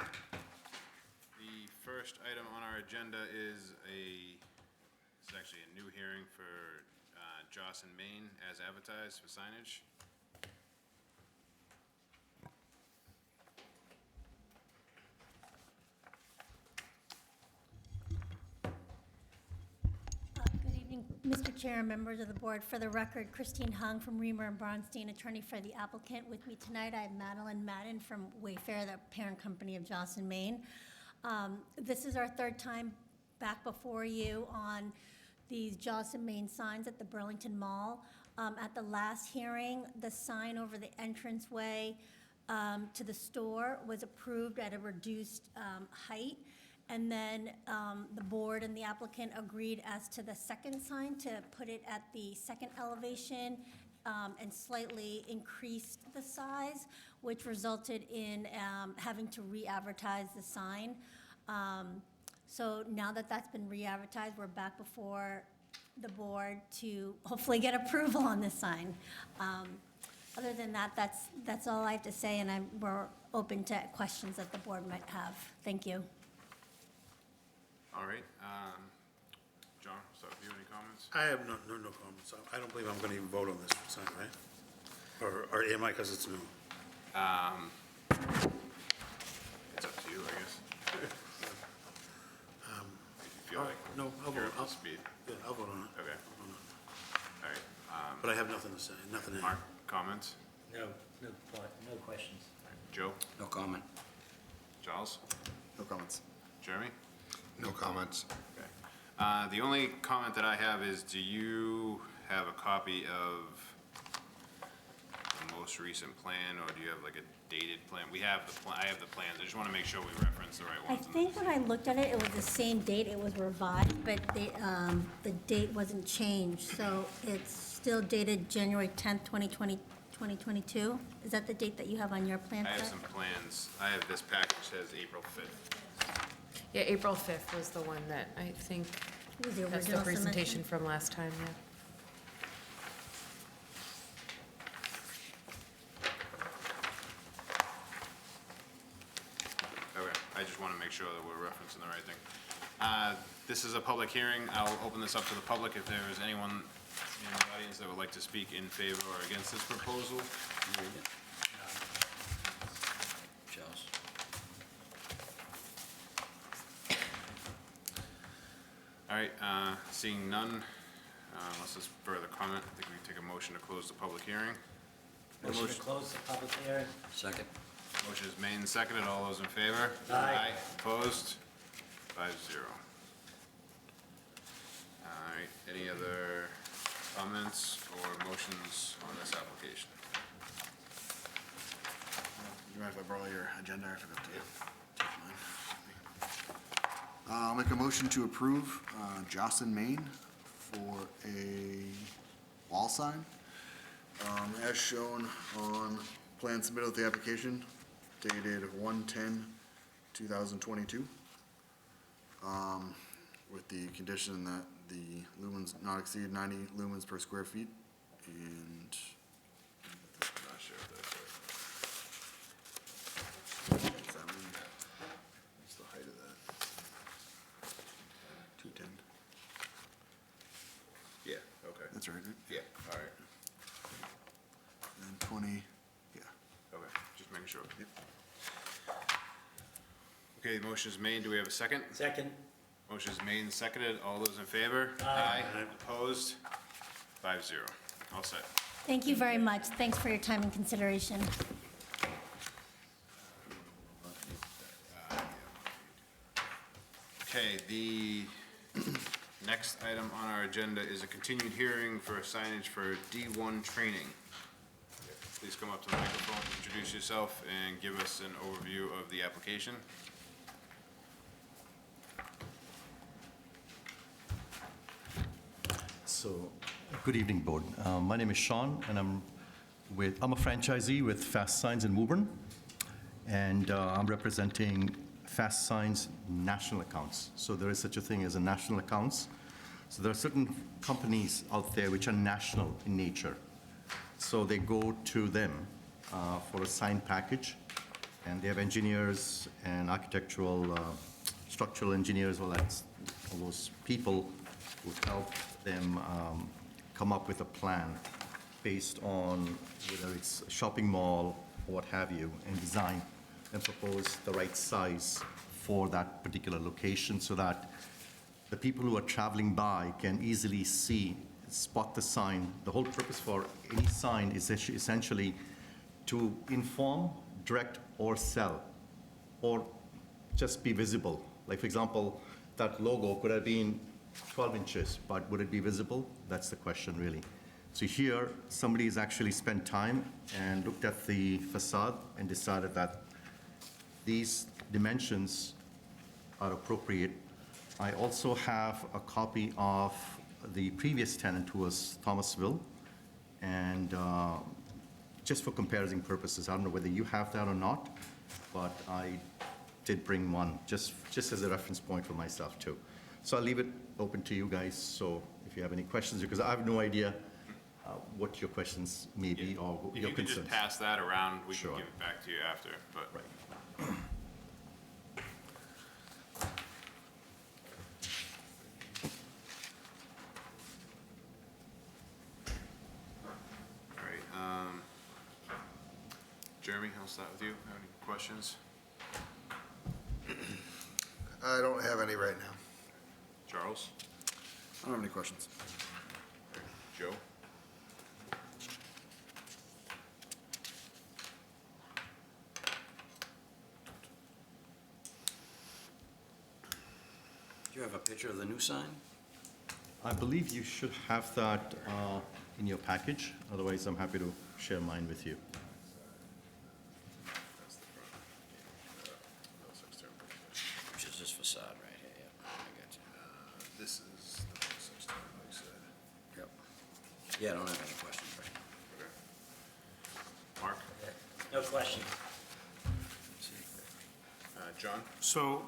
The first item on our agenda is actually a new hearing for Joss and Main as advertised for signage. Good evening, Mr. Chair and members of the board. For the record, Christine Hung from Reamer and Bronstein, attorney for the applicant. With me tonight, I have Madeline Madden from Wayfair, the parent company of Joss and Main. This is our third time back before you on these Joss and Main signs at the Burlington Mall. At the last hearing, the sign over the entranceway to the store was approved at a reduced height. And then the board and the applicant agreed as to the second sign to put it at the second elevation and slightly increased the size, which resulted in having to re-advertise the sign. So now that that's been re-advertised, we're back before the board to hopefully get approval on this sign. Other than that, that's all I have to say, and we're open to questions that the board might have. Thank you. All right, John, so do you have any comments? I have no comments. I don't believe I'm going to even vote on this sign, right? Or am I, because it's new? It's up to you, I guess. If you feel like No, I'll you're vote. up to speed. Yeah, I'll vote on it. Okay. I'll vote on it. All right, But I have nothing to say, nothing to Mark, comments? No questions. Joe? No comment. Charles? No comments. Jeremy? No comments. Okay. The only comment that I have is, do you have a copy of the most recent plan, or do you have like a dated plan? We have the plan, I have the plans, I just want to make sure we reference the right I ones. think when I looked at it, it was the same date, it was revised, but the date wasn't changed, so it's still dated January 10th, 2022? Is that the date that you have on your plan I have set? some plans, I have this package says April 5th. Yeah, April 5th was the one that I think, It was the that's the original presentation submission. from last time, yeah. Okay, I just want to make sure that we're referencing the right thing. This is a public hearing, I'll open this up to the public if there is anyone in the audience that would like to speak in favor or against this proposal. Charles? All right, seeing none, unless there's further comment, I think we can take a motion to close the public hearing. Motion to close the public hearing? Second. Motion is made and seconded, all those in favor? Aye. Opposed? 5-0. All right, any other comments or motions on this application? You mind if I borrow your agenda? I forgot to take mine. I'll make a motion to approve Joss and Main for a wall sign, as shown on plan submitted with the application, dated 1/10/2022, with the condition that the lumens not exceed 90 lumens per square feet, and I'm not sure if that's right. what's that mean? What's the height of that? 210. Yeah, okay. That's right, right? Yeah, all right, And 20, yeah. okay, just making sure. Yep. Okay, the motion is made, do we have a second? Second? Motion is made and seconded, all those in favor? Aye. Opposed? 5-0, all set. Thank you very much. Thanks for your time and consideration. Okay, the next item on our agenda is a continued hearing for signage for D1 training. Please come up to the microphone, introduce yourself, and give us an overview of the application. So, good evening, Board. My name is Sean, and I'm a franchisee with Fast Signs in Woburn, and I'm representing Fast Signs national accounts. So there is such a thing as a national accounts. So there are certain companies out there which are national in nature. So they go to them for a sign package, And they have engineers and architectural, structural engineers, all those people who help them come up with a plan based on whether it's a shopping mall or what have you, and design and propose the right size for that particular location so that the people who are traveling by can easily see, spot the sign. The whole purpose for any sign is essentially to inform, direct, or sell, or just be visible. Like, for example, that logo could have been 12 inches, but would it be visible? That's the question, really. So here, somebody has actually spent time and looked at the facade and decided that these dimensions are appropriate. I also have a copy of the previous tenant, who was Thomasville, and just for comparison purposes, I don't know whether you have that or not, but I did bring one, just as a reference point for myself, too. So I'll leave it open to you guys, so if you have any questions, because I have no idea what your questions may be or If your you could just concerns. pass that around, we can Sure. give it back to you after, but. Right. All right, Jeremy, I'll start with you. Have any questions? I don't have any right now. Charles? I don't have any questions. Joe? Do you have a picture of the new sign? I believe you should have that in your package. Otherwise, I'm happy to share mine with you. That's the front. Those external pictures. Which is this facade right here, yeah, I got you. This is the most external, like I said. Yep. Yeah, I don't have any questions right now. Okay. Mark? No question. John? So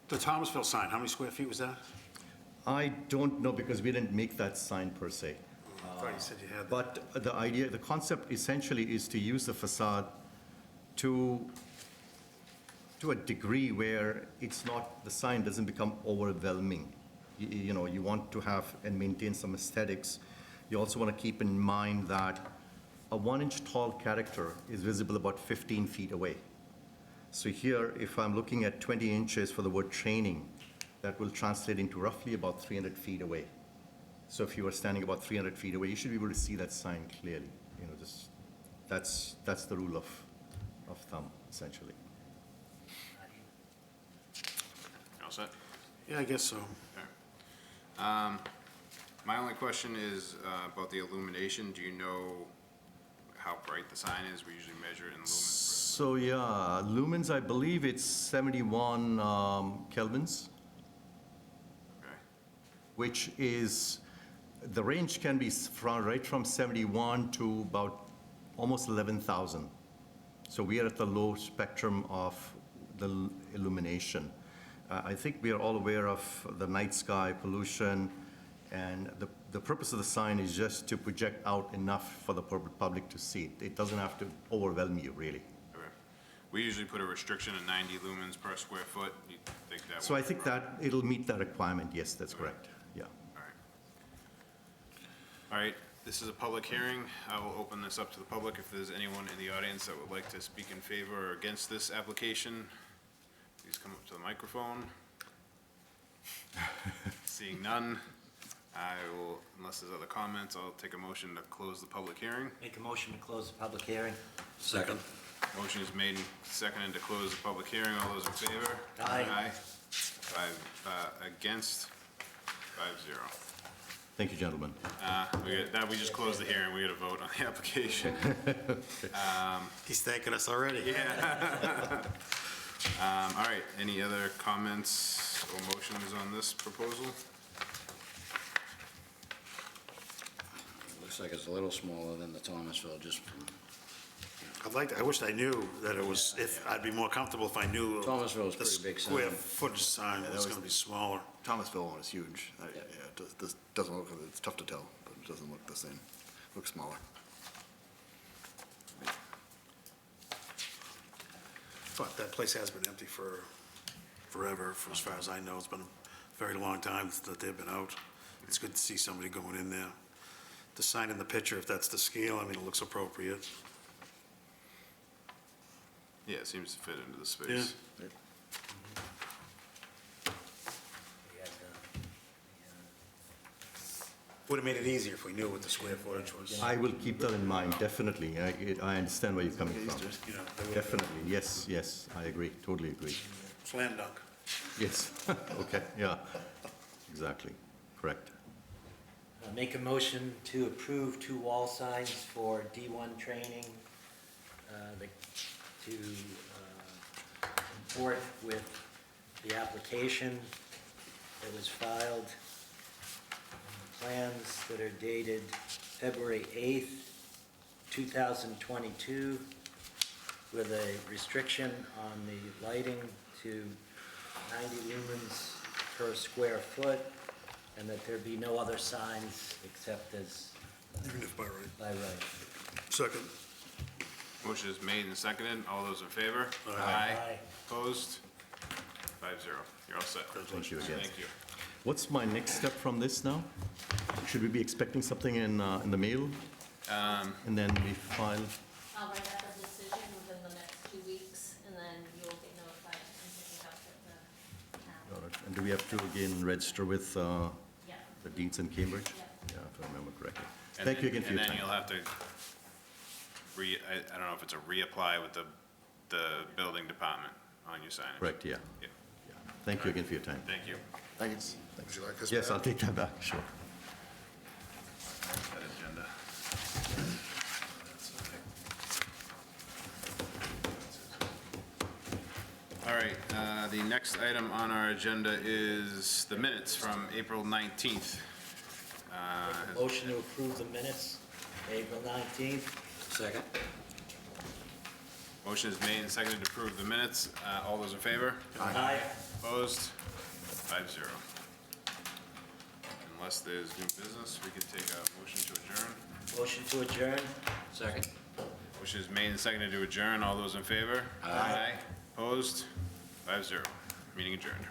the Thomasville sign, how many square feet was that? I don't know because we didn't make that sign per se. I thought you said you had that. But the idea, the concept essentially is to use the facade to a degree where it's not, the sign doesn't become overwhelming. You know, you want to have and maintain some aesthetics. You also want to keep in mind that a 1-inch tall character is visible about 15 feet away. So here, if I'm looking at 20 inches for the word training, that will translate into roughly about 300 feet away. So if you were standing about 300 feet away, you should be able to see that sign clearly. You know, just, that's the rule of thumb, essentially. All set? Yeah, I guess so. Okay. My only question is about the illumination. Do you know how bright the sign is? We usually measure it in lumens. So yeah, lumens, I believe it's 71 kelvins, Okay. which is, the range can be right from 71 to about almost 11,000. So we are at the low spectrum of the illumination. I think we are all aware of the night sky pollution, and the purpose of the sign is just to project out enough for the public to see it. It doesn't have to overwhelm you, really. Okay. We usually put a restriction of 90 lumens per square foot. You think that So I would think be that it'll meet that requirement, yes, that's correct, yeah. All right. All right, this is a public hearing. I will open this up to the public. If there's anyone in the audience that would like to speak in favor or against this application, please come up to the microphone. Seeing none, I will, unless there's other comments, I'll take a motion to close the public hearing. Make a motion to close the public hearing. Second. Motion is made and seconded to close the public hearing. All those in favor? Aye. Aye. Against, 5-0. Thank you, gentlemen. We just closed the hearing. We got to vote on the application. He's thanking us already. Yeah. All right, any other comments or motions on this proposal? Looks like it's a little smaller than the Thomasville, just from, I wish I knew that it was, I'd be more comfortable if I knew. Thomasville's the pretty big square sign. footage sign that was was- gonna be smaller. Thomasville one is huge. Yeah, it doesn't look, it's tough to tell, but it doesn't look the same. Looks smaller. thought that place has been empty for forever, for as far as I know. It's been a very long time that they've been out. It's good to see somebody going in there. The sign in the picture, if that's the scale, I mean, it looks appropriate. Yeah, it seems to fit into the space. We had, Would have made it easier if we knew what the square footage was. I will keep that in mind, definitely. I understand where you're coming from. You know, they would've- Definitely, yes, I agree, totally agree. Slam dunk. Yes, okay, yeah, exactly, correct. Make a motion to approve 2 wall signs for D1 training, to comport with the application that was filed, plans that are dated February 8th, 2022, with a restriction on the lighting to 90 lumens per square foot, and that there be no other signs except as Even if by right. by right. Second. Motion is made and seconded. All those in favor? Aye. Opposed? 5-0. You're all set. Thank you again. Thank you. What's my next step from this now? Should we be expecting something in the mail? And then we file, I'll write up a decision within the next 2 weeks, and then you'll get notified and pick it up at the town. and do we have to again register with Yeah. the deeds in Cambridge? Yeah. Yeah, if I remember correctly. And Thank you then- again for your And then time. you'll have to I don't know if it's a reapply with the building department on your signage. Correct, yeah. Yeah. Yeah. Thank you again for your time. Thank you. Thank you. Would you like us Yes, back? I'll take that back, sure. That agenda. All right, the next item on our agenda is the minutes from April 19th. Motion to approve the minutes, April 19th. Second? Motion is made and seconded to approve the minutes. All those in favor? Aye. Opposed? 5-0. Unless there's new business, we could take a motion to adjourn. Motion to adjourn. Second. Motion is made and seconded to adjourn. All those in favor? Aye. Opposed? 5-0. Meeting adjourned.